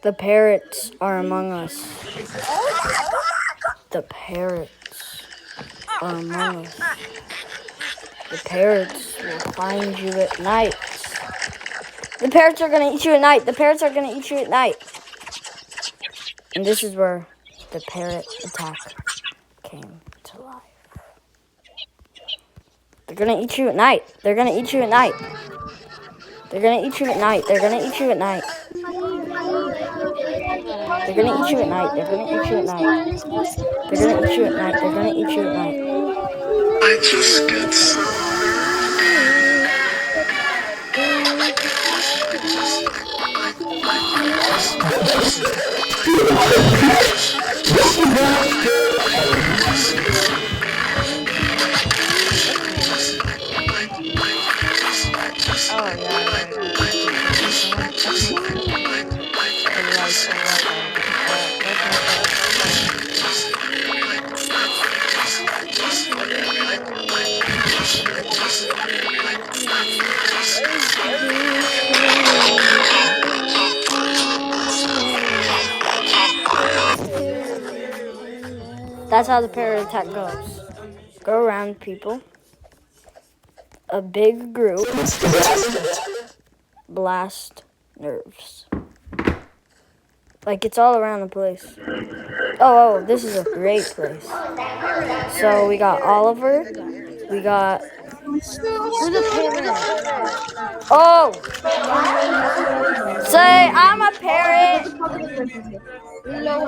The parrots are among us. The parrots are among us. The parrots will find you at night. The parrots are going to eat you at night. The parrots are going to eat you at night. And this is where the parrot attack came to life. They're going to eat you at night. They're going to eat you at night. They're going to eat you at night. They're going to eat you at night. They're going to eat you at night. They're going to eat you at night. They're going to eat you at night. They're going to eat you at night. I just get so That's how the parrot attack goes. Go around people. A big group. Blast nerves. Like it's all around the place. Oh, this is a great place. So we got Oliver. We got. Who's a parrot? Oh! Say, I'm a parrot.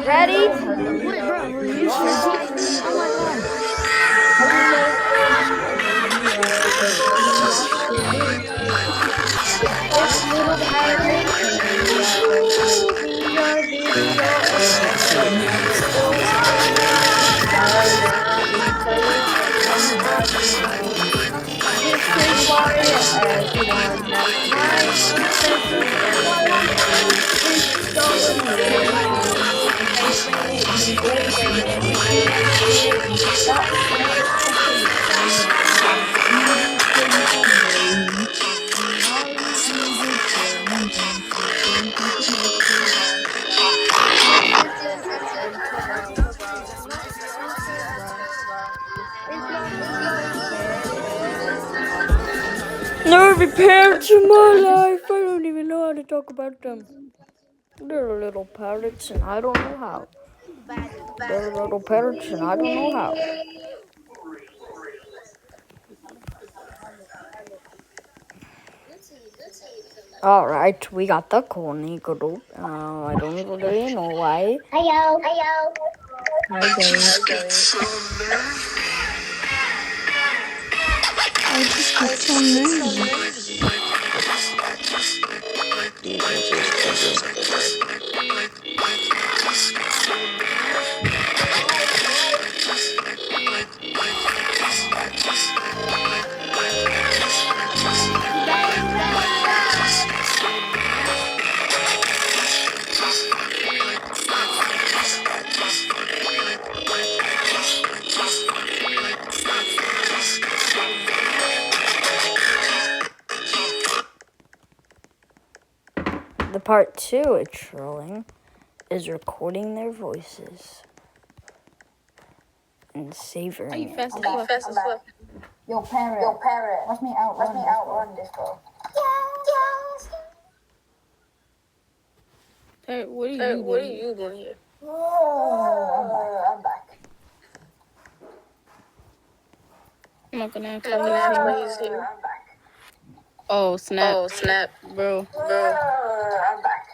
Ready? Wait, bro, were you serious? Oh my god. Nervy parrots in my life. I don't even know how to talk about them. They're little parrots and I don't know how. They're little parrots and I don't know how. Alright, we got the corny group. I don't really know why. Hello. I just get so nervy. I just get so nervy. The part 2 of trolling is recording their voices and savoring it. Yo, parrot. Watch me outrun this girl. Parrot, what are you doing here? Oh, I'm back. I'm not gonna ask why he's here. I'm back. Oh, snap. Bro. I'm back.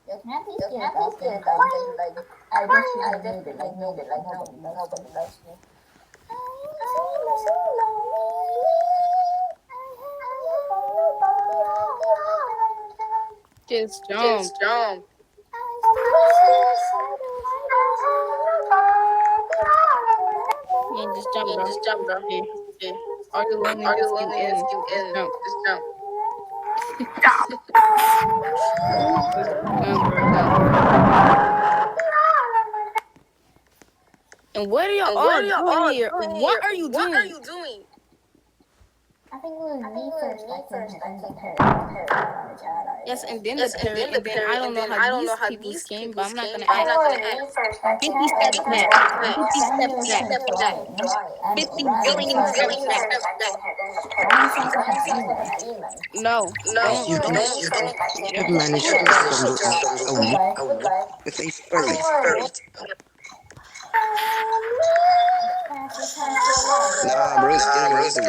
Yo, can I please get like, I just need like nobody loves me. Just jump. Yeah, just jump, bro. Yeah. Are you lonely? Just jump. Just jump, bro. And what are y'all all doing here? What are you doing? I think it was me first. I couldn't hit the parrot. Yes, and then the parrot, and then I don't know how these people's came, but I'm not gonna act. Me first. I 50 couldn't steps hit back. 50 Then steps you back. came flying. And 50 Ryan billion says steps back. Ryan sounds like a demon. No, You don't. have managed to assemble a Goodbye. with a furry. Francis has to alive. Nah, bro, it's still working.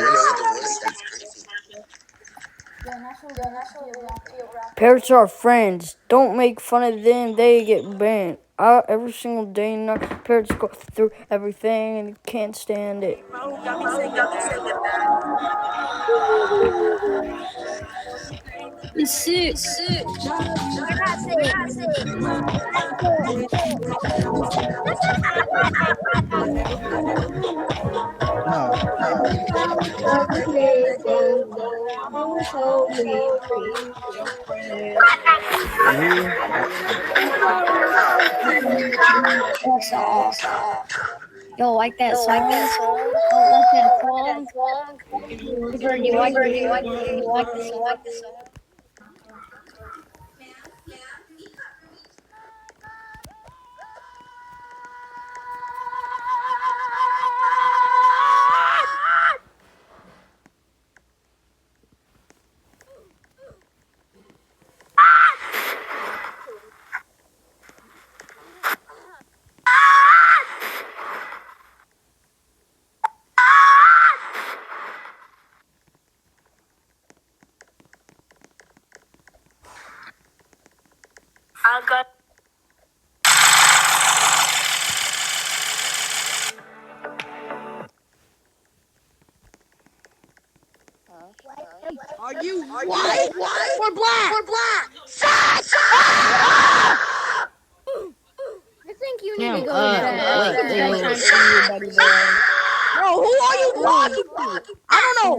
Your natural geography. Parrots are friends. Don't make fun of them. They get banned. Every single day now, parrots go through everything and you can't stand it. Bro, got me singing that. It's sick. No, you're not sick. No. Who? That's all. Yo, like that song? Oh, like that song? River, do you like the song? Are you white or black? I think you need Damn, to go to bed. wait, bedtime for you, buddy boy. Bro, who are you talking to? I don't know.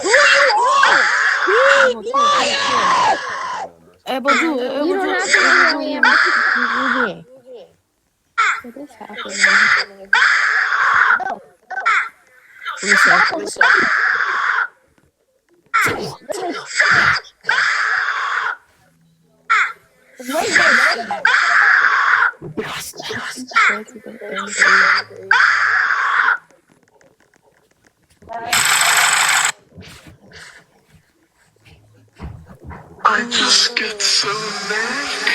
Who you are? Be quiet! Hey, but You don't have to know who I am. what is happening? Listen. I just get so nervy.